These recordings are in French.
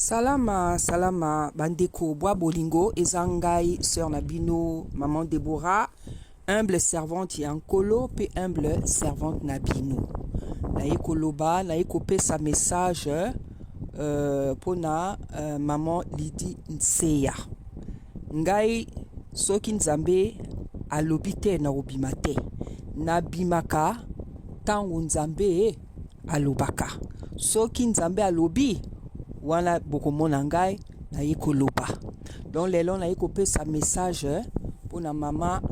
Salama, salama, bandeko, bois bolingo, ezangai, sœur Nabino, maman Déborah, humble servante Yankolo, pe humble servante Nabino. Naye koloba, naye kopé sa message pona maman Lydie Nseya. Ngai, soki nzambe alobi te na obima te. Nabimaka, tango nzambe alobaka. Soki nzambe alobi, wana bokomona ngai na yekoloba. Donc lelo na yekope sa message pour na maman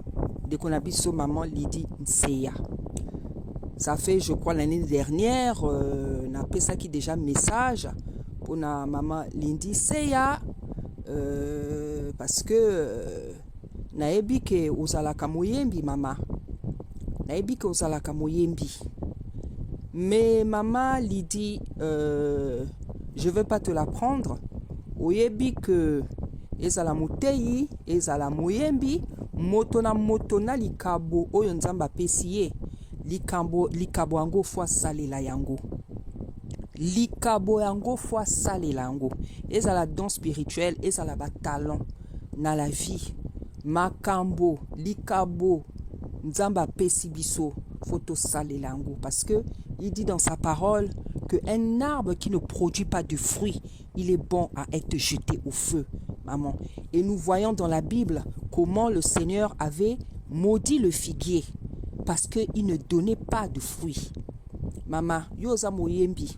de konabiso maman Lydie Nseya. Ça fait je crois l'année dernière na pesa qui déjà message pour na maman Lydie Nseya parce que na yebi ke ozalaka moyembi mama. Na yebi ke ozalaka moyembi. Mais maman Lydie je veux pas te l'apprendre. Oyebi que ezala mutei, ezala moyembi, motona likabo oyo nzamba pesiye, likabo yango fois salela yango. Likabo yango fois salela yango. Ezala don spirituel, ezala ba talent na la vie. Makambo, likabo, nzamba pesi biso, photo salela yango. Parce que il dit dans sa parole qu'un arbre qui ne produit pas de fruits, il est bon à être jeté au feu, maman. Et nous voyons dans la Bible comment le Seigneur avait maudit le figuier parce qu'il ne donnait pas de fruits. Maman, yoza moyembi,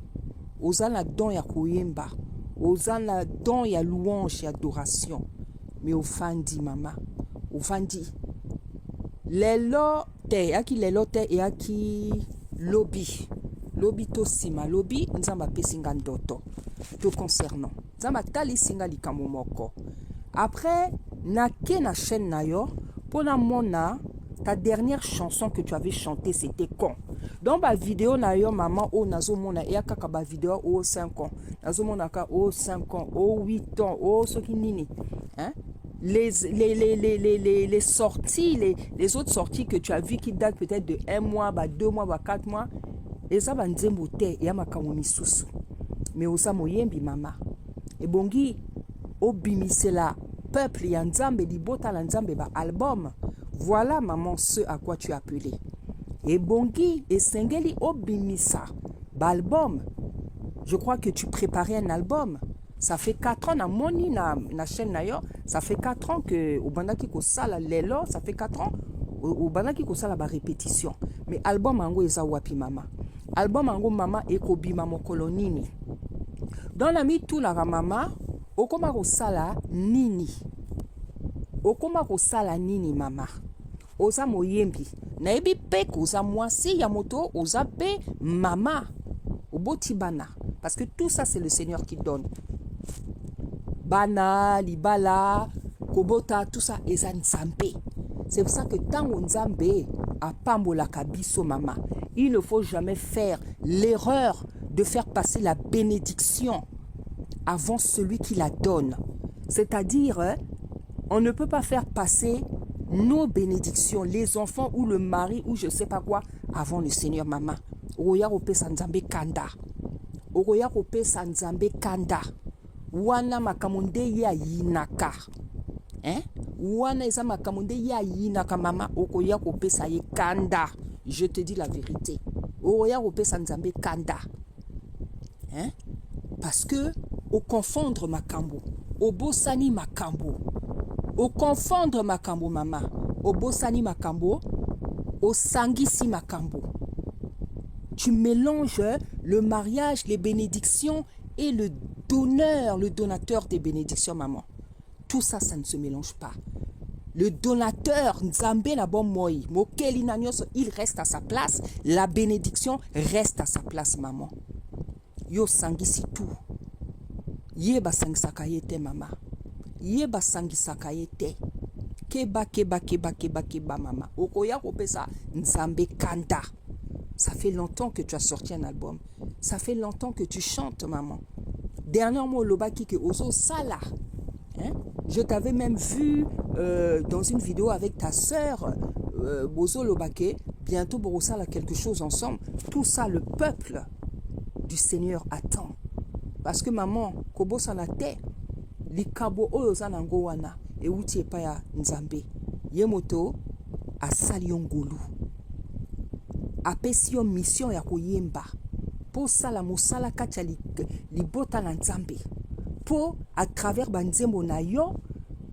oza na don ya koyemba, oza na don ya louange et adoration. Mais ofandi, maman, ofandi. Lelo te, yaki lelo te, yaki lobby. Lobi to sima lobi nzamba pesinga ndoto to concernant nzamba tali singa likambo moko. Après na chaîne na yo pona mona ta dernière chanson que tu avais chantée c'était quand dans ba vidéo na yo maman o nazo mona ya kaka ba vidéo o 5 ans nazo mona ka o 5 ans o 8 ans o soki nini hein les sorties les autres sorties que tu as vu qui datent peut-être de 1 mois 2 mois 4 mois. Eza banzembo te ya makambo misusu mais osa moyembi mama ebongi obimisela peuple ya nzambe libota la nzambe ba album. Voilà maman ce à quoi tu es appelé. Ebongi esengeli obimisa ba album. Je crois que tu préparais un album. Ça fait 4 ans na moni na chaîne na yo, ça fait 4 ans que obandaki ko sala lelo, ça fait 4 ans obandaki ko sala ba répétition. Mais album ango eza wapi mama? Album ango mama ekobima mokolo nini. Dans la mi tout la mama okoma ko sala nini. Okoma ko sala nini mama. Oza moyembi. Na ebi pe koza mwasi ya moto oza pe mama. Oboti bana parce que tout ça c'est le Seigneur qui donne. Bana, libala, kobota, tout ça eza nzambe. C'est pour ça que tango nzambe a pambola kabiso mama. Il ne faut jamais faire l'erreur de faire passer la bénédiction avant celui qui la donne. C'est-à-dire, on ne peut pas faire passer nos bénédictions, les enfants ou le mari ou je ne sais pas quoi, avant le Seigneur maman. Oya rope sanzambe kanda. Oya rope sanzambe kanda. Wana makamunde ya yinaka. Hein? Wana eza makamunde ya yinaka mama okoya rope sa ye kanda. Je te dis la vérité. Oya rope sanzambe kanda. Hein? Parce que au confondre makambo, au bosani makambo, au confondre makambo mama, au bosani makambo, au sangisi makambo. Tu mélanges le mariage, les bénédictions et le donneur, le donateur des bénédictions maman. Tout ça, ça ne se mélange pas. Le donateur, Nzambe na bon moi, Mokeli na nyonso, il reste à sa place. La bénédiction reste à sa place, maman. Yo sangisi tout. Yeba sangisaka yete, mama. Yeba sangisaka yete. Keba, mama. Okoya kopesa Nzambe kanda. Ça fait longtemps que tu as sorti un album. Ça fait longtemps que tu chantes, maman. Dernièrement, lobaki ke ozo sala. Hein? Je t'avais même vu dans une vidéo avec ta sœur, Bozo Lobake. Bientôt, Borosala quelque chose ensemble. Tout ça, le peuple du Seigneur attend. Parce que maman, kobosana te, likabo oyo za nango wana, euti epa ya nzambe. Ye moto, asali yo ngolu. Apesi yo mission ya koyemba. Po sala mosala kacha libota na nzambe. Po, à travers banzembo na yo,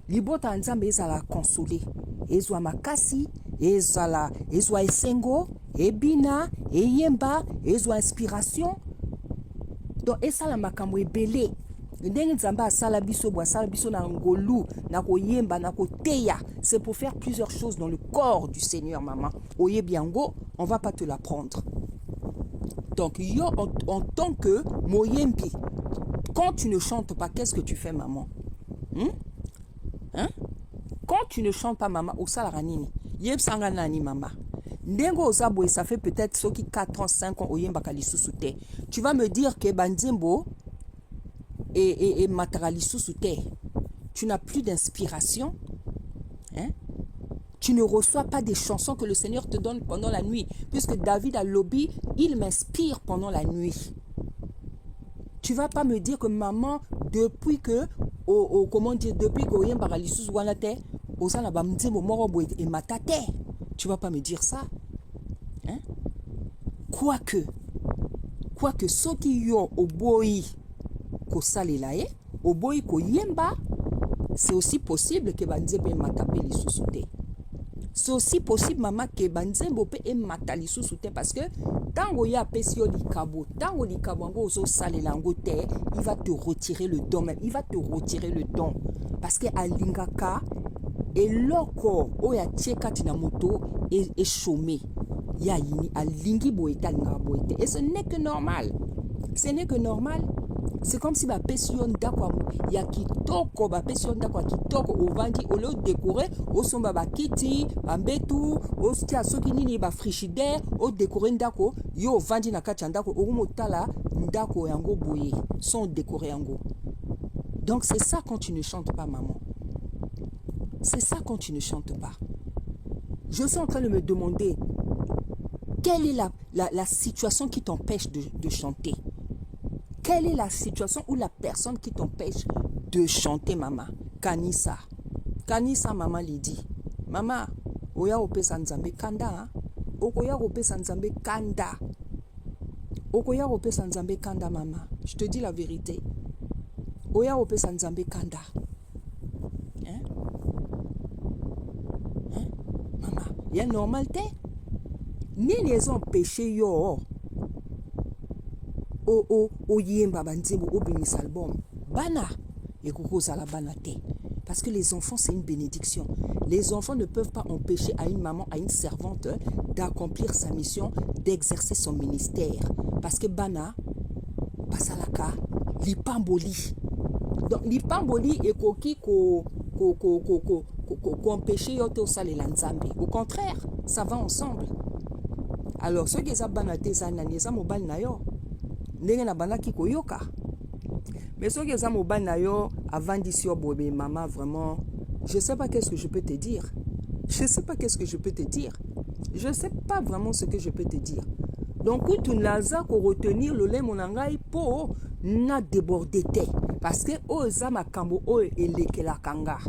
libota na nzambe ezala consolé. Ezwa makasi, ezwa esengo, ebina, eyemba, ezwa inspiration. Donc, esala makambo ebele. Ndenge nzambe asala biso bo asala biso na ngolu, na koyemba, na koteya. C'est pour faire plusieurs choses dans le corps du Seigneur, maman. Oye biango, on va pas te l'apprendre. Donc, yo, en tant que moyembi, quand tu ne chantes pas, qu'est-ce que tu fais, maman? Hein? Quand tu ne chantes pas, maman, au salaranini, yeb sanga nani, maman. Ndengo ozabwe, ça fait peut-être ceux qui 4 ans, 5 ans, oyemba kalisusu. Tu vas me dire que banzembo et mataralisou terre, tu n'as plus d'inspiration, hein? Tu ne reçois pas des chansons que le Seigneur te donne pendant la nuit, puisque David a lobby, il m'inspire pendant la nuit. Tu vas pas me dire que maman, depuis que, comment dire, depuis que oyen baralisou wanate, osana bamzemo morobo et matate, tu vas pas me dire ça, hein? Quoique ceux qui yo oboyi ko salela e, oboyi ko yemba, c'est aussi possible que banzembo matape lisusu te. C'est aussi possible, maman, que banzembo pe mata lisusu te, parce que tango ya pesi yo likabo, tango likabo ngo ozo salela ngo te, il va te retirer le don même, il va te retirer le don, parce que alingaka eloko oya tieka tina moto et chômé. Ya yini alingi boeta linga boete. Et ce n'est que normal. Ce n'est que normal. C'est comme si ba pesion ndako ya kitoko, ba pesion ndako kitoko ovandi olo décorer o somba ba kiti, ba mbetu, o stia soki nini ba frigidaire, o décorer ndako, yo ovandi na kati ndako o motala ndako yango boye, sans décorer yango. Donc c'est ça quand tu ne chantes pas, maman. C'est ça quand tu ne chantes pas. Je suis en train de me demander quelle est la situation qui t'empêche de chanter. Quelle est la situation ou la personne qui t'empêche de chanter, maman? Kanisa. Kanisa, maman, lui dit. Maman, oya ope sanzambe kanda. Okoya ope sanzambe kanda. Okoya ope sanzambe kanda, maman. Je te dis la vérité. Oya ope sanzambe kanda. Hein? Hein? Maman, il y a une normalité. Ni les empêchés yo. Yemba banzembo obimis album. Bana. Et koko zala bana te. Parce que les enfants, c'est une bénédiction. Les enfants ne peuvent pas empêcher à une maman, à une servante, d'accomplir sa mission, d'exercer son ministère. Parce que bana, basalaka, lipamboli. Donc, lipamboli et koki ko empêcher yote au sale lanzambe. Au contraire, ça va ensemble. Alors, ceux qui ont banaté, ça n'a pas mobile na yo. Ndenge na banaki koyoka. Mais ceux qui ont mobile na yo, avant d'ici au bébé, maman, vraiment, je sais pas qu'est-ce que je peux te dire. Je sais pas qu'est-ce que je peux te dire. Je sais pas vraiment ce que je peux te dire. Donc, où tu n'as pas retenir le lait monangai pour na déborder te. Parce que oza makambo o eleke la kanga.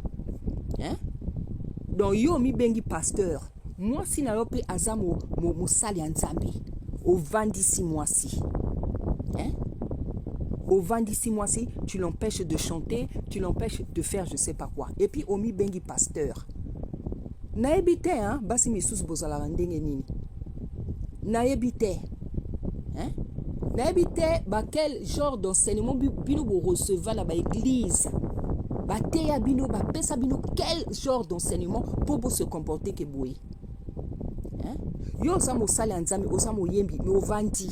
Hein? Donc, yo mi bengi pasteur. Moi, si na yope azamo mo sali nzambe. Au 26 mois-ci. Hein? Au 26 mois-ci, tu l'empêches de chanter, tu l'empêches de faire je sais pas quoi. Et puis, omi bengi pasteur. Naebite, hein? Basi misus bozala ndenge nini. Naebite. Hein? Naebite, ba quel genre d'enseignement bino bo recevoir la ba église. Ba teya bino, ba pesa bino, quel genre d'enseignement pour se comporter que boy. Hein? Yo sa mo sali nzambe, o sa mo yembi, mais au vandi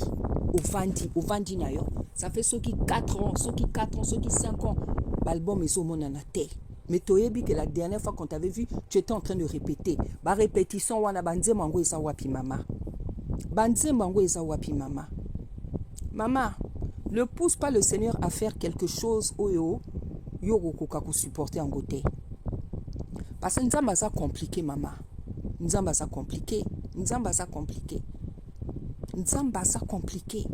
na yo. Ça fait ceux qui 4 ans, ceux qui 4 ans, ceux qui 5 ans. L'album est au monde en terre. Mais tu as vu que la dernière fois qu'on t'avait vu, tu étais en train de répéter. Ba répétition wana banze mango esa wapi mama. Banze mango esa wapi mama. Maman, ne pousse pas le Seigneur à faire quelque chose yo koka ko supporter en côté. Parce que nzamba ça compliqué maman. Nzamba ça compliqué. Nzamba ça compliqué. Nzamba ça compliqué.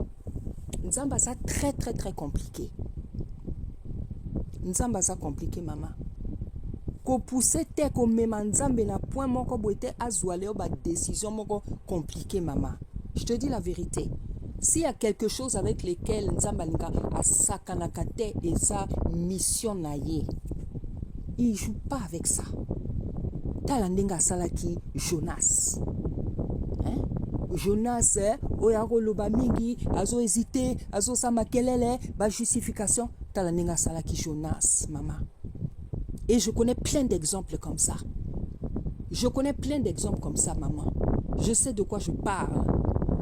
Nzamba ça très très très compliqué. nzambe aza compliqué mama. Ko pousser te ko mema nzambe na point moko boite azwale o ba décision moko compliqué mama. Je te dis la vérité. S'il y a quelque chose avec lequel nzambe alinga asakanaka te et sa mission na ye, il joue pas avec ça. Tala ndenga salaki Jonas. Hein? Jonas, oyako loba mingi, azo hésité, azo sa makelele, ba justification. Tala ndenga salaki Jonas, maman. Et je connais plein d'exemples comme ça. Je connais plein d'exemples comme ça, maman. Je sais de quoi je parle.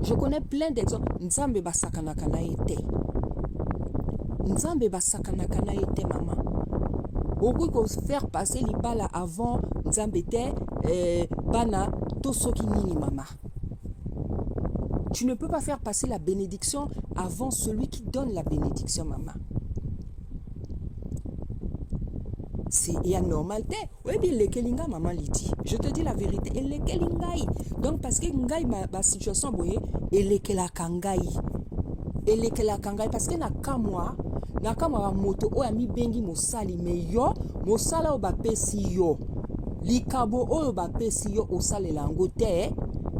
Je connais plein d'exemples. Nzambe basakanaka na ete. Nzambe basakanaka na ete, maman. Beaucoup qu'on faire passer libala avant nzambe te bana tosoki nini mama. Tu ne peux pas faire passer la bénédiction avant celui qui donne la bénédiction, maman. C'est anormal. Oui, bien, les kelinga, maman lui dit. Je te dis la vérité. Et les kelingai. Donc, parce que ngai, ma situation, vous voyez, et les kelakangai. Et les kelakangai, parce que nakamwa moto, o ami bengi mosali, mais yo, mosala oba pesi yo. Likabo oba pesi yo, o sale langote,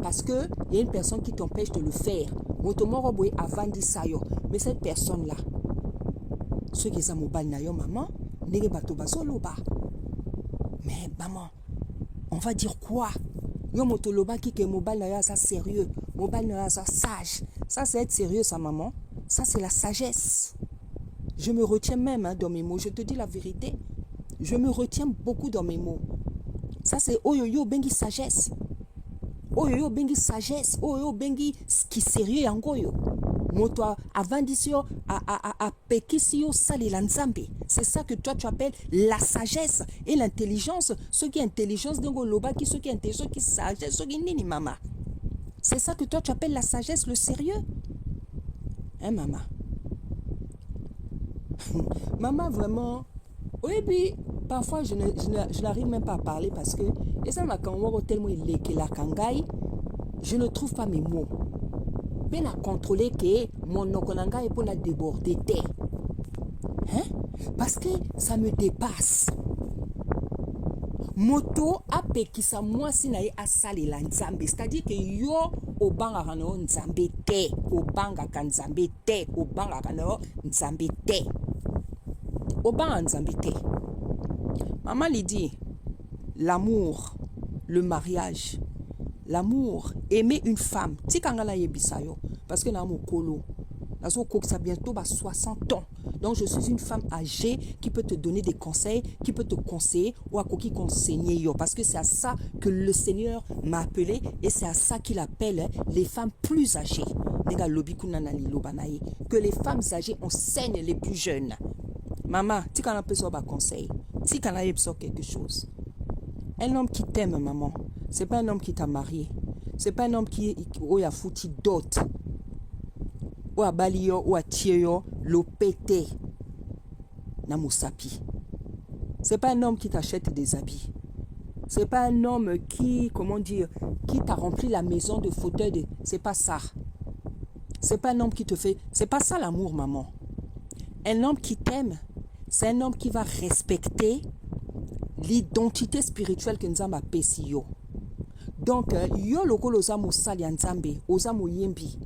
parce que il y a une personne qui t'empêche de le faire. Moto moro boye avant di sayo. Mais cette personne-là, ceux qui sont mobile na yo, maman, mais maman, on va dire quoi? Yo motoloba qui que mobile na ça sérieux, mobile na ça sage. Ça c'est être sérieux ça maman. Ça c'est la sagesse. Je me retiens même dans mes mots, je te dis la vérité. Je me retiens beaucoup dans mes mots. Ça c'est oyoyo bengi sagesse. Oyoyo bengi sagesse, oyoyo bengi qui sérieux yangoyo. Moto avant d'isio a pekisio sali lanzambe. C'est ça que toi tu appelles la sagesse et l'intelligence. Ce qui est intelligence dengo loba qui ce qui est intelligence qui sagesse ce qui nini mama. C'est ça que toi tu appelles la sagesse, le sérieux. Hein maman. Maman vraiment. Oui puis parfois je n'arrive même pas à parler parce que et ça m'a quand tellement il est que la kangai, je ne trouve pas mes mots. Ben à contrôler que mon okonanga est pour la déborder. Hein? Parce que ça me dépasse. Moto ape qui sa moi si nae asali la nzambe. C'est-à-dire que yo obanga kano nzambe te. Obanga kan nzambe te. Obanga kano nzambe te. Obanga nzambe te. Maman lui dit, l'amour, le mariage, l'amour, aimer une femme. Tikangala yebisayo. Parce que na mo kolo. Ça bientôt 60 ans. Donc je suis une femme âgée qui peut te donner des conseils, qui peut te conseiller ou à qui conseiller yo. Parce que c'est à ça que le Seigneur m'a appelé et c'est à ça qu'il appelle les femmes plus âgées. Que les femmes âgées enseignent les plus jeunes. Maman, tu as un peu de conseil. Tu as quelque chose. Un homme qui t'aime, maman, c'est pas un homme qui t'a marié. C'est pas un homme qui a foutu dot. Ou à balio, ou à tieyo, l'opété. Namusapi. C'est pas un homme qui t'achète des habits. C'est pas un homme qui, comment dire, qui t'a rempli la maison de fauteuils. C'est pas ça. C'est pas un homme qui te fait. C'est pas ça l'amour, maman. Un homme qui t'aime, c'est un homme qui va respecter l'identité spirituelle que nous avons appelée yo. Donc, yo loko lozamu sali nzambe, ozamu yembi.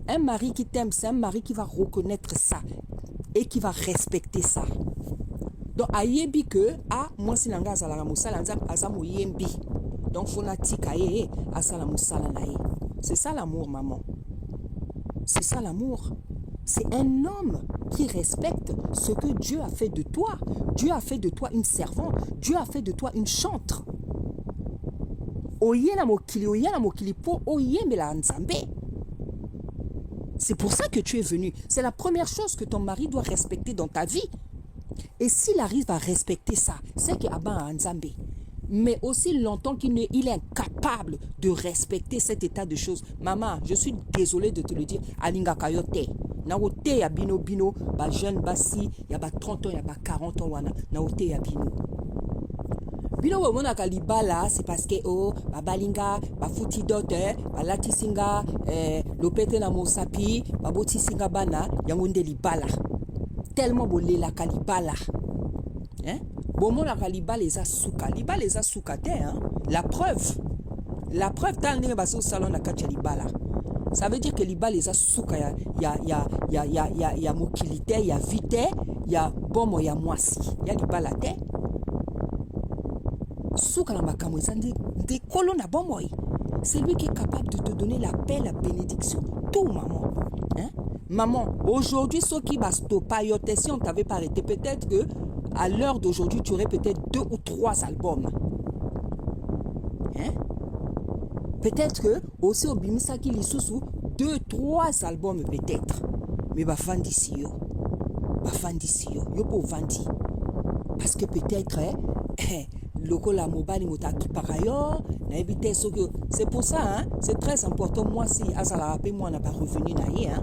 Un mari qui t'aime, c'est un mari qui va reconnaître ça et qui va respecter ça. Donc, ayebi que, moi si nanga azala musala nzambe azamu yembi. Donc, fonatika asala musala nae. C'est ça l'amour, maman. C'est ça l'amour. C'est un homme qui respecte ce que Dieu a fait de toi. Dieu a fait de toi une servante. Dieu a fait de toi une chantre. C'est pour ça que tu es venu. C'est la première chose que ton mari doit respecter dans ta vie. Et s'il arrive à respecter ça, c'est qu'il a un Nzambe. Mais aussi longtemps qu'il est incapable de respecter cet état de choses. Maman, je suis désolée de te le dire. Alinga kayote. Naote ya bino bino, ba jeune basi, ya ba 30 ans, ya ba 40 ans wana. Naote ya bino. Bino wamona kalibala, c'est parce que ba balinga, ba futi dote, ba latisinga, lopete na mosapi, ba boti singa bana, yangonde libala. Tellement bolé la kalibala. Hein? Bon, la liba les a souka. Liba les a souka, hein? La preuve. La preuve, t'as le salon de Katia Libala. Ça veut dire que Liba les a souka. Il y a mokilité, il y a vite, il y a bon, il y a moisi. Il y a Liba la terre. Souka la makamo, des colonnes à bon. C'est lui qui est capable de te donner la paix, la bénédiction. Tout, maman. Hein? Maman, aujourd'hui, ceux qui va stopper, si on t'avait pas arrêté, peut-être que à l'heure d'aujourd'hui, tu aurais peut-être 2 ou 3 albums. Hein? Peut-être que aussi au Bimisaki Lisusu, 2, 3 albums peut-être. Mais va vendre ici, yo. Va vendre ici, yo. Yo pour vendre. Parce que peut-être, le la mobile motaki par ailleurs, c'est pour ça, hein, c'est très important. Moi, si Azala rappelle, moi, on n'a pas revenu naïe, hein.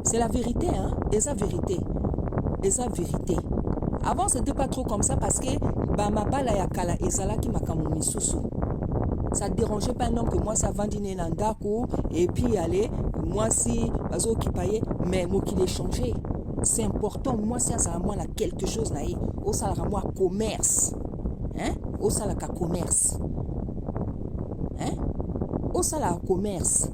C'est la vérité, hein, et sa vérité. Et sa vérité. Avant, c'était pas trop comme ça parce que ma bala ya kala ezala qui m'a kamoumi sousou. Ça ne dérangeait pas un homme que moi, ça vendine nandako, et puis allez, moi, si, bazo qui payait, mais moi qui l'ai changé. C'est important, moi, si ça moi là quelque chose naïe, au salaire moi commerce. Hein? Au salaire commerce. Hein? Au salaire commerce.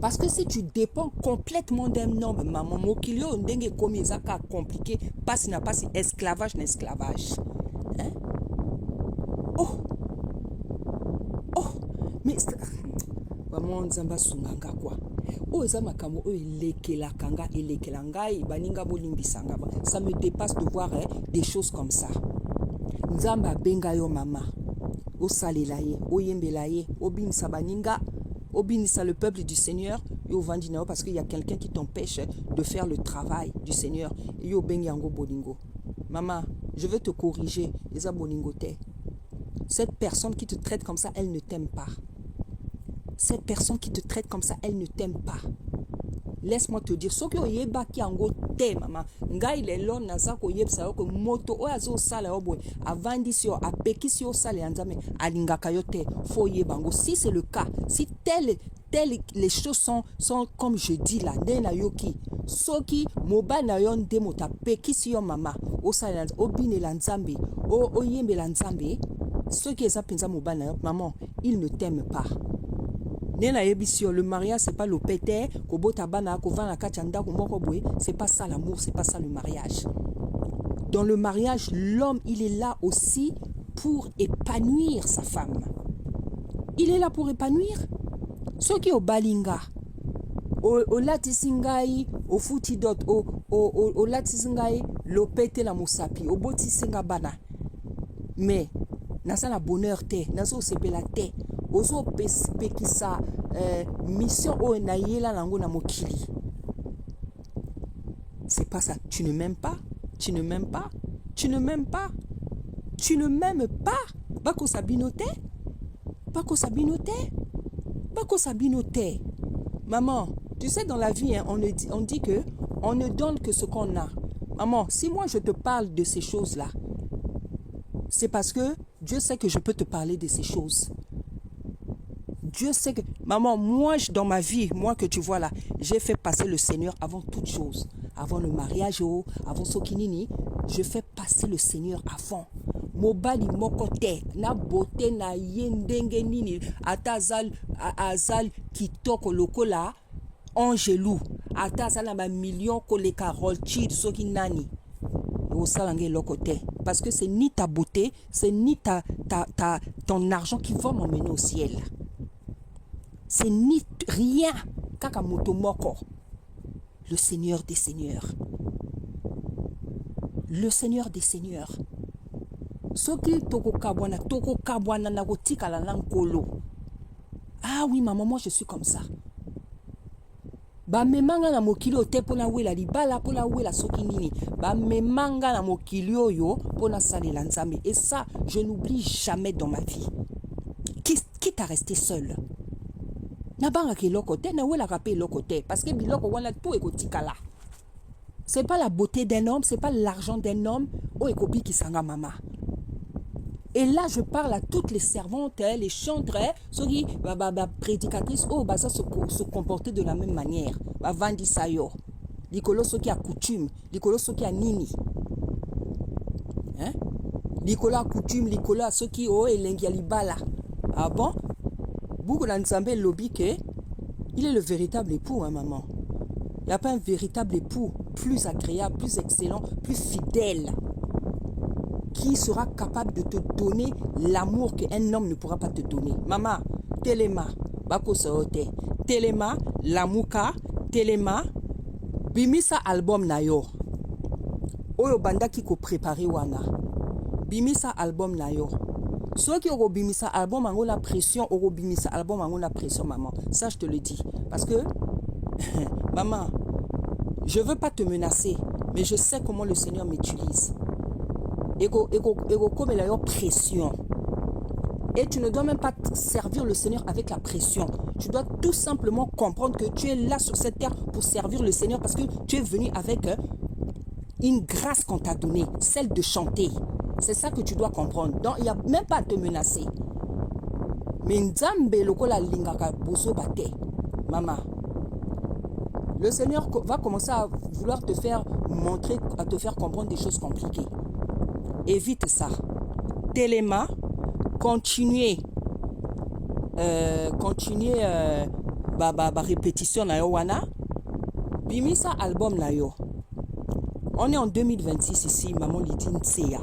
Parce que si tu dépends complètement d'un homme, maman, mon kilio, ndenge comme ça compliqué, passe n'a pas si esclavage n'esclavage. Hein? Oh! Oh! Mais maman, nzamba sunganga quoi. Oh, ça m'a kamo, oh, elekela kanga, elekela ngai, baninga bolimbisanga. Ça me dépasse de voir des choses comme ça. Nzamba benga yo mama. O salelaye, o yembelaye, o binisa baninga. Obinissa le peuple du Seigneur, yo vandinao parce qu'il y a quelqu'un qui t'empêche de faire le travail du Seigneur. Yo benyango bolingo. Maman, je veux te corriger. Eza bolingo te. Cette personne qui te traite comme ça, elle ne t'aime pas. Cette personne qui te traite comme ça, elle ne t'aime pas. Laisse-moi te dire, ce que yeba ki ango te maman, ngai lelo nazako yebsa ko moto o azo sala obo avandisio apekisio sala yanzame alingaka yo te fo yebango. Si c'est le cas, si tel les choses sont comme je dis là, ndena yoki soki moba na yon demo ta pekisio mama o sala o binela nzambe o yembela nzambe, ceux qui eza penza moba na yo maman, il ne t'aime pas. Le mariage, c'est pas le pété, c'est pas ça l'amour, c'est pas ça le mariage. Dans le mariage, l'homme, il est là aussi pour épanouir sa femme. Il est là pour épanouir. Ceux qui au balinga, au latisingai, au futidot, au latisingai, le pété la moussapi, au botisinga bana. Mais, nasa la bonheur te, nasa sepe la te. Ozo pekisa mission o na yela lango na mokili. C'est pas ça. Tu ne m'aimes pas. Tu ne m'aimes pas. Tu ne m'aimes pas. Tu ne m'aimes pas. Bako sabinote. Bako sabinote. Bako sabinote. Maman, tu sais dans la vie, hein, on dit que on ne donne que ce qu'on a. Maman, si moi je te parle de ces choses-là, c'est parce que Dieu sait que je peux te parler de ces choses. Dieu sait que, maman, moi, dans ma vie, moi que tu vois là, j'ai fait passer le Seigneur avant toute chose. Avant le mariage, avant Sokinini, je fais passer le Seigneur avant. Mobali mokote, na beauté, na yendenge nini, atazal, azal, kitoko lokola, angelou, atazal na ma million koleka rolchid, sokinani. Parce que c'est ni ta beauté, c'est ni ton argent qui va m'emmener au ciel. C'est ni rien. Kakamoto moko. Le Seigneur des Seigneurs. Le Seigneur des Seigneurs. Soki toko kabwana na gotika la lankolo. Ah oui, maman, moi je suis comme ça. Ba memanga na mokili ote pona wela libala pona wela soki nini. Ba memanga na mokili oyo pona salela nzambe. Et ça, je n'oublie jamais dans ma vie. Qui t'a resté seul? Nabanga ke lokote na wela rapé lokote parce que biloko wana tout ekotika là. C'est pas la beauté d'un homme, c'est pas l'argent d'un homme o ekobi ki sanga mama. Et là, je parle à toutes les servantes, les chantres, ceux qui, prédicatrices, ça se comporter de la même manière. Vandi sayo. Likolo ceux qui a coutume, likolo ceux qui a nini. Nicolas coutume, Nicolas ceux qui ont l'engialibala. Ah bon? Beaucoup d'Anzambé lobby que il est le véritable époux, hein, maman. Il n'y a pas un véritable époux plus agréable, plus excellent, plus fidèle, qui sera capable de te donner l'amour qu'un homme ne pourra pas te donner. Maman, Téléma, Bako Saote, Téléma, Lamouka, Téléma, Bimisa album Nayo. Oyo banda qui ko préparé wana. Bimisa album Nayo. Ceux qui ont bimisa album ont la pression, ont bimisa album ont la pression, maman. Ça, je te le dis. Parce que, maman, je ne veux pas te menacer, mais je sais comment le Seigneur m'utilise. Ego comme il y a pression. Et tu ne dois même pas servir le Seigneur avec la pression. Tu dois tout simplement comprendre que tu es là sur cette terre pour servir le Seigneur parce que tu es venu avec une grâce qu'on t'a donnée, celle de chanter. C'est ça que tu dois comprendre. Donc, il n'y a même pas à te menacer. Mais Nzambe lokola lingaka bozo bate. Maman, le Seigneur va commencer à vouloir te faire montrer, à te faire comprendre des choses compliquées. Évite ça. Téléma, continuez répétition na yo wana. Bimisa album na yo. On est en 2026 ici, maman Lydie Nseya.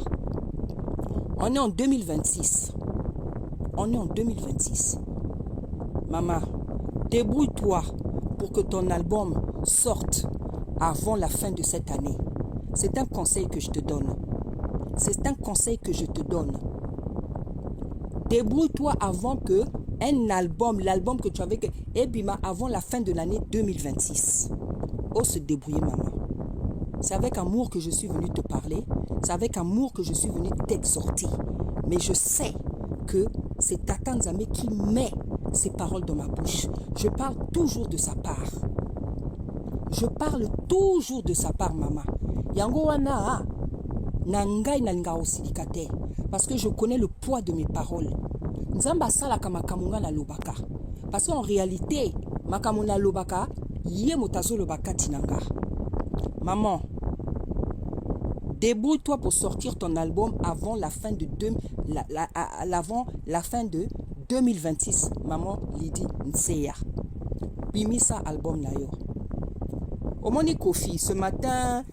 On est en 2026. On est en 2026. Maman, débrouille-toi pour que ton album sorte avant la fin de cette année. C'est un conseil que je te donne. C'est un conseil que je te donne. Débrouille-toi avant que l'album que tu avais, Ebima, avant la fin de l'année 2026. Oh, se débrouiller, maman. C'est avec amour que je suis venue te parler. C'est avec amour que je suis venue t'exhorter. Mais je sais que c'est Tata Nzambe qui met ces paroles dans ma bouche. Je parle toujours de sa part. Je parle toujours de sa part, maman. Yango wana nangai nalinga osilikate. Parce que je connais le poids de mes paroles. Nzamba sala kamakamunga na lobaka. Parce qu'en réalité, makamuna lobaka, yé motazo lobaka tinanga. Maman, débrouille-toi pour sortir ton album avant la fin de, la fin de 2026. Maman Lydie Nseya. Bimisa album nayo. Omoni Kofi, ce matin,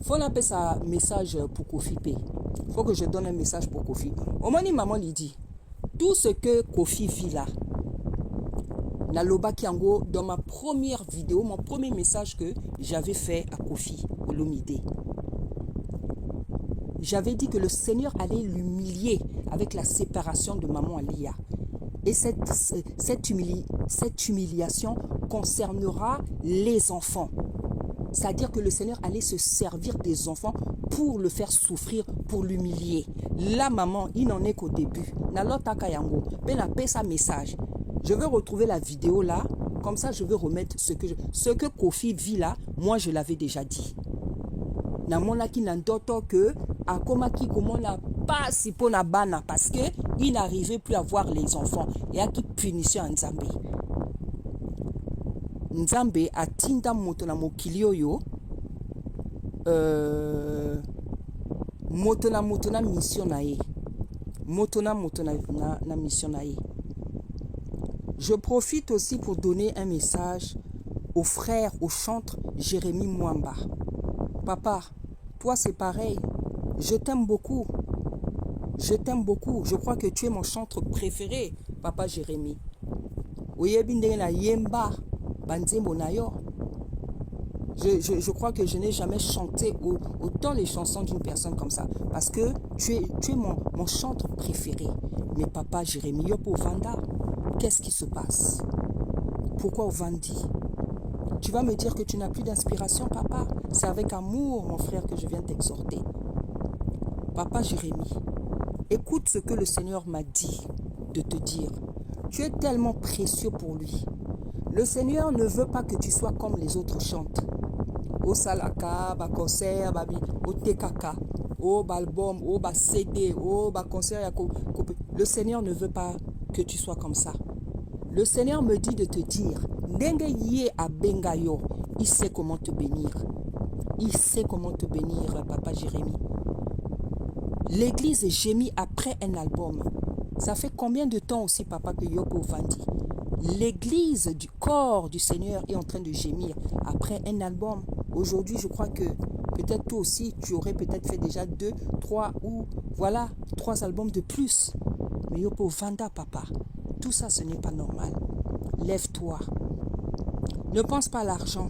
faut l'appeler ça message pour Kofi P. Faut que je donne un message pour Kofi. Omoni maman Lydie, tout ce que Kofi vit là, Naloba Kiango, dans ma première vidéo, mon premier message que j'avais fait à Kofi Olomide, j'avais dit que le Seigneur allait l'humilier avec la séparation de maman Alia. Et cette humiliation concernera les enfants. C'est-à-dire que le Seigneur allait se servir des enfants pour le faire souffrir, pour l'humilier. Là, maman, il n'en est qu'au début. Nalota Kayango, ben appelle ça message. Je vais retrouver la vidéo là, comme ça je vais remettre ce que Kofi vit là, moi je l'avais déjà dit. Namona ki nandoto que akoma ki comment n'a pas si pour na bana parce que il n'arrivait plus à voir les enfants et à qui punition Nzambe. Nzambe atinda moto na mokili oyo moto na mission na ye. Moto na mission na ye. Je profite aussi pour donner un message au frère, au chantre Jérémie Mwamba. Papa, toi c'est pareil. Je t'aime beaucoup. Je t'aime beaucoup. Je crois que tu es mon chantre préféré, Papa Jérémie. Je crois que je n'ai jamais chanté autant les chansons d'une personne comme ça. Parce que tu es mon chantre préféré. Mais Papa Jérémie, Yopo Vanda, qu'est-ce qui se passe? Pourquoi Ovandi? Tu vas me dire que tu n'as plus d'inspiration, papa? C'est avec amour, mon frère, que je viens t'exhorter. Papa Jérémie, écoute ce que le Seigneur m'a dit de te dire. Tu es tellement précieux pour lui. Le Seigneur ne veut pas que tu sois comme les autres chantent. Au salaka, ba concert, babi, au tekaka, au balbum, au ba CD, au ba concert. Le Seigneur ne veut pas que tu sois comme ça. Le Seigneur me dit de te dire, il sait comment te bénir. Il sait comment te bénir, Papa Jérémie. L'église gémit après un album. Ça fait combien de temps aussi, papa, que Yoko Vandi? L'église du corps du Seigneur est en train de gémir après un album. Aujourd'hui, je crois que peut-être toi aussi, tu aurais peut-être fait déjà 2, 3 ou voilà, 3 albums de plus. Mais Yoko Vanda, papa, tout ça, ce n'est pas normal. Lève-toi. Ne pense pas à l'argent.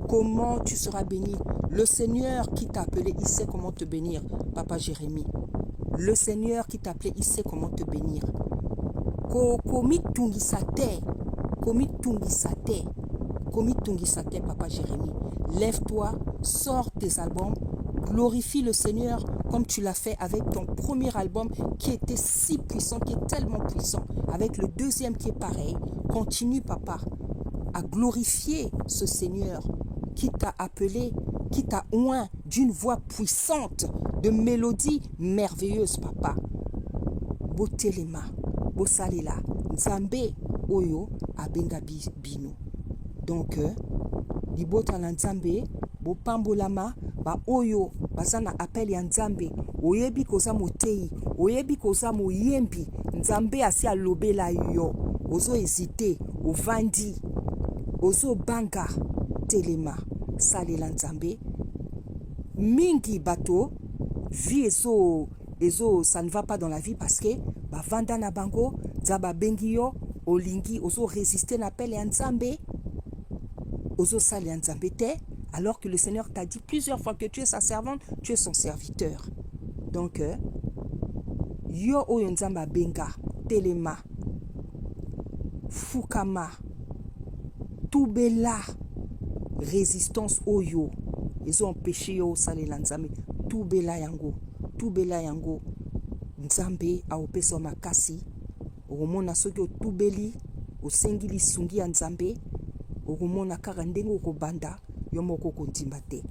Comment tu seras béni? Le Seigneur qui t'a appelé, il sait comment te bénir, papa Jérémie. Le Seigneur qui t'a appelé, il sait comment te bénir. Komi tungisate, papa Jérémie. Lève-toi, sors tes albums, glorifie le Seigneur comme tu l'as fait avec ton premier album qui était si puissant, qui est tellement puissant. Avec le deuxième qui est pareil. Continue, papa, à glorifier ce Seigneur qui t'a appelé, qui t'a oint d'une voix puissante, de mélodies merveilleuses, papa. Botelema, bosalela, nzambe oyo abenga bino. Donc, libota na nzambe, bopambolama, ba oyo bazana appel ya nzambe, oyebi koza motei, oyebi koza moyembi, nzambe asi alobela yo, ozo hésiter, ovandi, ozo banga, telema, salela nzambe. Mingi bato, vie ezo, ça ne va pas dans la vie parce que ba vanda na bango, zaba bengi yo, olingi, ozo résister l'appel ya nzambe, ozo sali ya nzambe te, alors que le Seigneur t'a dit plusieurs fois que tu es sa servante, tu es son serviteur. Donc, yo oyo nzamba benga, telema, fukama, tubela, résistance oyo, ils ont empêché yo salela nzambe, tubela yango, nzambe aopesa makasi, okomona soki otubeli, osengili sungi ya nzambe, okomona kaka ndenge okobanda, yo moko kondimba te.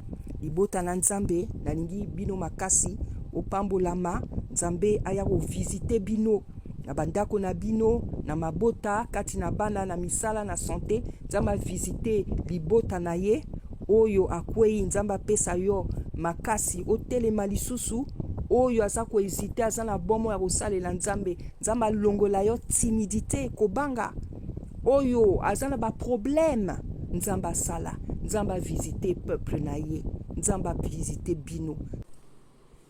Libota na nzambe, nalingi bino makasi, opambolama, nzambe aya ko visiter bino, na bandako na bino, na mabota, kati na bana, na misala, na santé, nzamba visiter libota na ye, oyo akwei nzamba pesa yo makasi, otelema lisusu, oyo aza ko hésiter, aza na bomo ya kosalela nzambe, nzamba longola yo timidité, kobanga, oyo aza na ba problème, nzamba sala, nzamba visiter peuple na ye, nzamba visiter bino.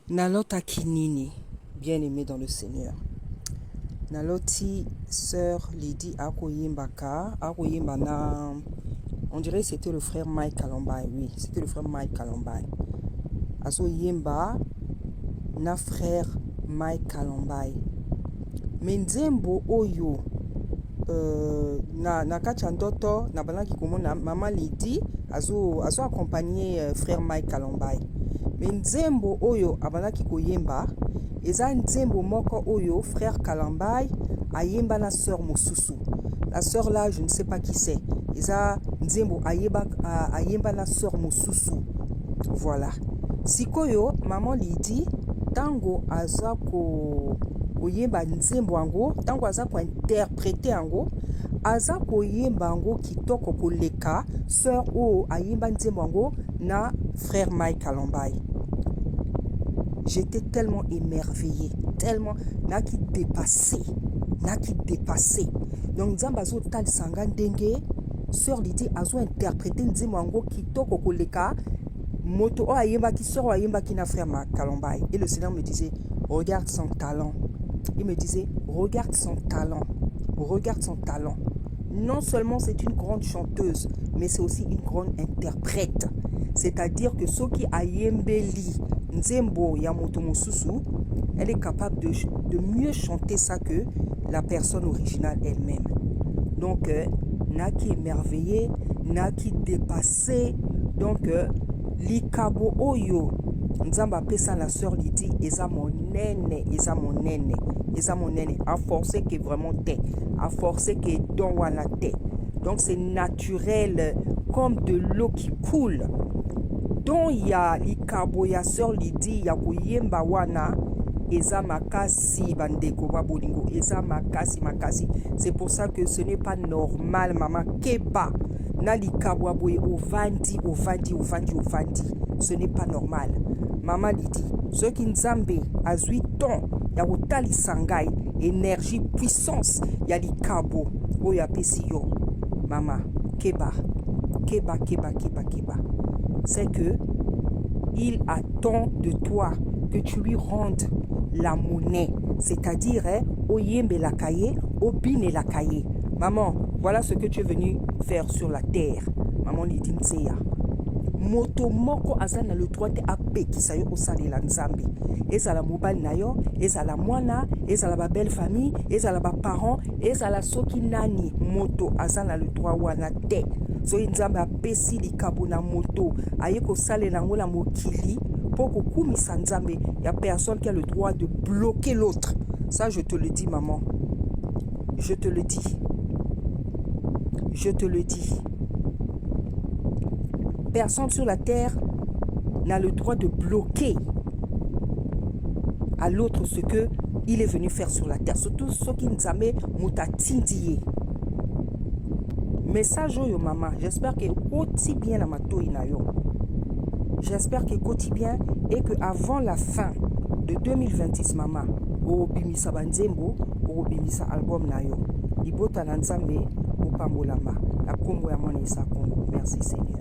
Nalota kinini, bien-aimé dans le Seigneur. Naloti sœur Lydie Akoyembaka, Akoyembana, on dirait que c'était le frère Mike Kalambay, oui, c'était le frère Mike Kalambay. Azo Yemba, na frère Mike Kalambay. Menzembo oyo, na kati ndoto, na banaki komona maman Lydie, azo accompagner frère Mike Kalambay. Menzembo oyo abanaki koyemba, eza nzembo moko oyo frère Kalambay ayemba na sœur mosusu. La sœur là, je ne sais pas qui c'est. Eza nzembo ayemba na sœur mosusu. Voilà. Sikoyo maman Lydie tango aza koyemba nzembo ango, tango aza ko interpréter ango, aza koyemba ango kitoko koleka sœur o ayemba nzembo ango na frère Mike Kalambay. J'étais tellement émerveillée, tellement naki dépassé. Donc nzamba azo tal sanga ndenge sœur Lydie azo interpréter nzembo ango kitoko koleka moto o ayemba ki sœur ayemba ki na frère Kalambay. Et le Seigneur me disait regarde son talent. Il me disait regarde son talent. Non seulement c'est une grande chanteuse, mais c'est aussi une grande interprète. C'est-à-dire que ce qui ayembeli nzembo ya moto mosusu, elle est capable de mieux chanter ça que la personne originale elle-même. Donc, naki émerveillé, naki dépassé. Donc, likabo oyo, nzamba pesa la sœur Lydie, eza monene. A forcer que vraiment t'es, a forcer que don wana t'es. Donc, c'est naturel, comme de l'eau qui coule. Donc, il y a likabo ya sœur Lydie, ya koyemba wana, eza makasi bandeko babolingo, eza makasi. C'est pour ça que ce n'est pas normal, maman keba na likabo aboye ovandi. Ce n'est pas normal. Maman Lydie, Ce qui nzambe a 8 ans, ya otali sangai, énergie, puissance, ya likabo, oya pesiyo. Maman, keba. C'est que il attend de toi que tu lui rendes la monnaie. C'est-à-dire, oyembe la cahier, obine la cahier. Maman, voilà ce que tu es venu faire sur la terre. Maman lui dit, moto moko azana le droit a pekisa yo osalela nzambe. Ezala mobile na yo, ezala mwana, ezala ba belle famille, ezala ba parents, ezala soki nani moto azana le droit wana te. So nzambe apesi likabo na moto, aye ko salela ngo la mokili pour kokumisa nzambe, ya personne qui a le droit de bloquer l'autre. Ça je te le dis maman. Je te le dis. Je te le dis. Personne sur la terre n'a le droit de bloquer à l'autre ce que il est venu faire sur la terre. Surtout ceux qui nous amènent mutatindié. Message yo maman, j'espère que aussi bien la mato inayo. J'espère que quotidien et que avant la fin de 2026 maman, o bimisa banzembo, o bimisa album nayo. Libota na nzambe o pambolama. La kombo ya mwana isa Congo. Merci Seigneur.